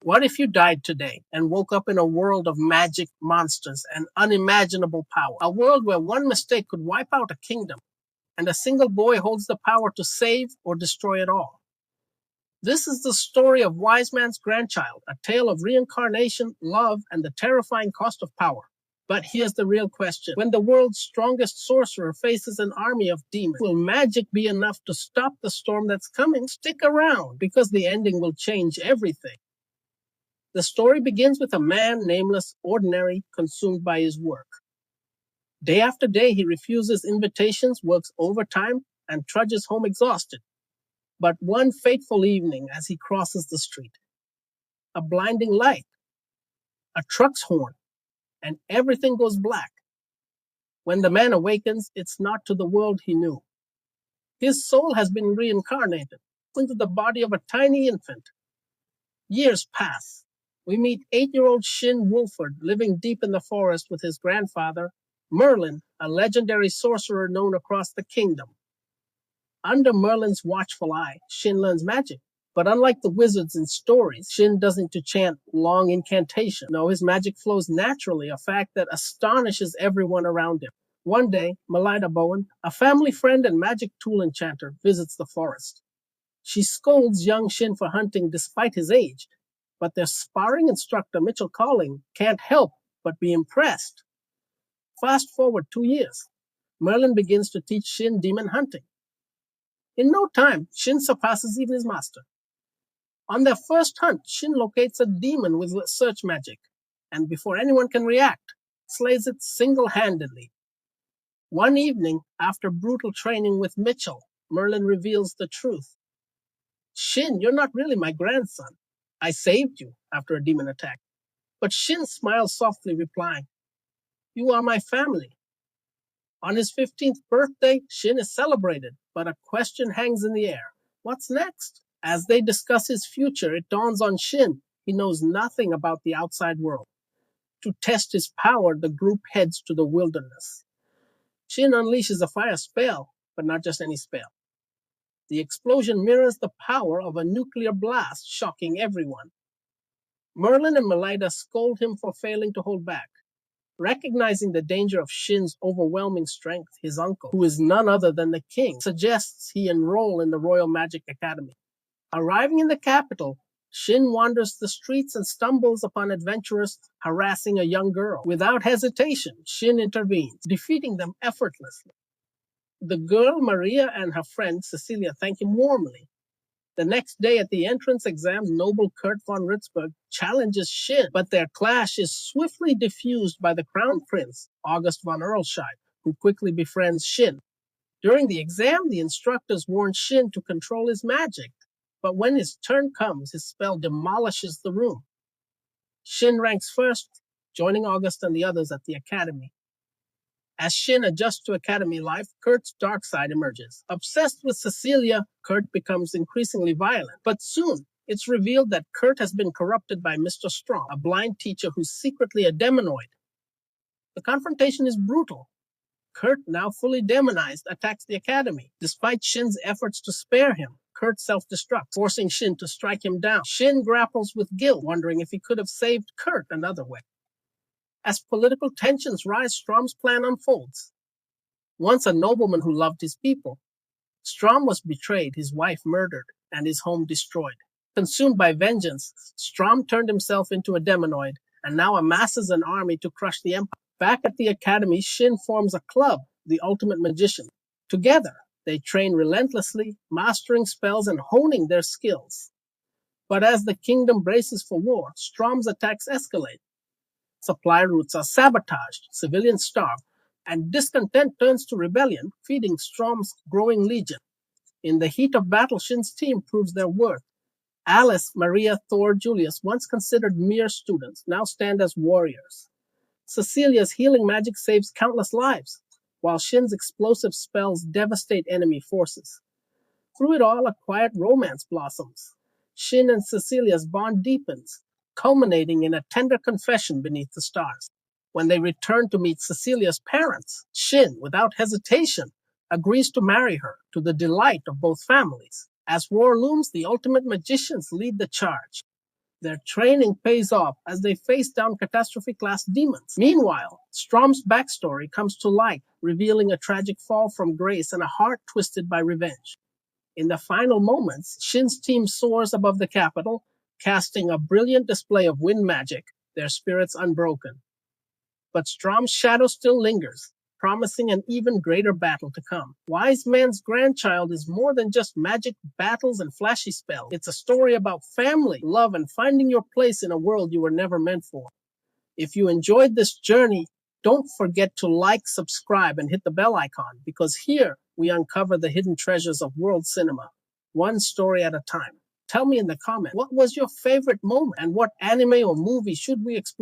What if you died today and woke up in a world of magic, monsters, and unimaginable power? A world where one mistake could wipe out a kingdom, and a single boy holds the power to save or destroy it all. This is the story of Wise Man's Grandchild, a tale of reincarnation, love, and the terrifying cost of power. But here's the real question. When the world's strongest sorcerer faces an army of demons, will magic be enough to stop the storm that's coming? Stick around, because the ending will change everything. The story begins with a man, nameless, ordinary, consumed by his work. Day after day, he refuses invitations, works overtime, and trudges home exhausted. But one fateful evening, as he crosses the street, a blinding light, a truck's horn, and everything goes black. When the man awakens, it's not to the world he knew. His soul has been reincarnated into the body of a tiny infant. Years pass. We meet 8-year-old Shin Wolford living deep in the forest with his grandfather, Merlin, a legendary sorcerer known across the kingdom. Under Merlin's watchful eye, Shin learns magic. But unlike the wizards in stories, Shin doesn't chant long incantation. No, his magic flows naturally, a fact that astonishes everyone around him. One day, Melida Bowen, a family friend and magic tool enchanter, visits the forest. She scolds young Shin for hunting despite his age, but their sparring instructor, Mitchell Calling, can't help but be impressed. Fast forward 2 years. Merlin begins to teach Shin demon hunting. In no time, Shin surpasses even his master. On their first hunt, Shin locates a demon with search magic, and before anyone can react, slays it single-handedly. One evening, after brutal training with Mitchell, Merlin reveals the truth. Shin, you're not really my grandson. I saved you after a demon attack. But Shin smiles softly, replying, You are my family. On his 15th birthday, Shin is celebrated, but a question hangs in the air. What's next? As they discuss his future, it dawns on Shin he knows nothing about the outside world. To test his power, the group heads to the wilderness. Shin unleashes a fire spell, but not just any spell. The explosion mirrors the power of a nuclear blast, shocking everyone. Merlin and Melida scold him for failing to hold back. Recognizing the danger of Shin's overwhelming strength, his uncle, who is none other than the king, suggests he enroll in the Royal Magic Academy. Arriving in the capital, Shin wanders the streets and stumbles upon adventurers harassing a young girl. Without hesitation, Shin intervenes, defeating them effortlessly. The girl, Maria, and her friend, Cecilia, thank him warmly. The next day at the entrance exam, noble Kurt von Ritzberg challenges Shin, but their clash is swiftly diffused by the crown prince, August von Erlscheid, who quickly befriends Shin. During the exam, the instructors warn Shin to control his magic, but when his turn comes, his spell demolishes the room. Shin ranks first, joining August and the others at the academy. As Shin adjusts to academy life, Kurt's dark side emerges. Obsessed with Cecilia, Kurt becomes increasingly violent. But soon, it's revealed that Kurt has been corrupted by Mr. Strong, a blind teacher who's secretly a demonoid. The confrontation is brutal. Kurt, now fully demonized, attacks the academy. Despite Shin's efforts to spare him, Kurt self-destructs, forcing Shin to strike him down. Shin grapples with guilt, wondering if he could have saved Kurt another way. As political tensions rise, Strom's plan unfolds. Once a nobleman who loved his people, Strom was betrayed, his wife murdered, and his home destroyed. Consumed by vengeance, Strom turned himself into a demonoid and now amasses an army to crush the empire. Back at the academy, Shin forms a club, the Ultimate Magician. Together, they train relentlessly, mastering spells and honing their skills. But as the kingdom braces for war, Strom's attacks escalate. Supply routes are sabotaged, civilians starve, and discontent turns to rebellion, feeding Strom's growing legion. In the heat of battle, Shin's team proves their worth. Alice, Maria, Thor, Julius, once considered mere students, now stand as warriors. Cecilia's healing magic saves countless lives, while Shin's explosive spells devastate enemy forces. Through it all, a quiet romance blossoms. Shin and Cecilia's bond deepens, culminating in a tender confession beneath the stars. When they return to meet Cecilia's parents, Shin, without hesitation, agrees to marry her, to the delight of both families. As war looms, the Ultimate Magicians lead the charge. Their training pays off as they face down catastrophe-class demons. Meanwhile, Strom's backstory comes to light, revealing a tragic fall from grace and a heart twisted by revenge. In the final moments, Shin's team soars above the capital, casting a brilliant display of wind magic, their spirits unbroken. But Strom's shadow still lingers, promising an even greater battle to come. Wise Man's Grandchild is more than just magic battles and flashy spells. It's a story about family, love, and finding your place in a world you were never meant for. If you enjoyed this journey, don't forget to like, subscribe, and hit the bell icon, because here we uncover the hidden treasures of world cinema, one story at a time. Tell me in the comments, what was your favorite moment, and what anime or movie should we explore?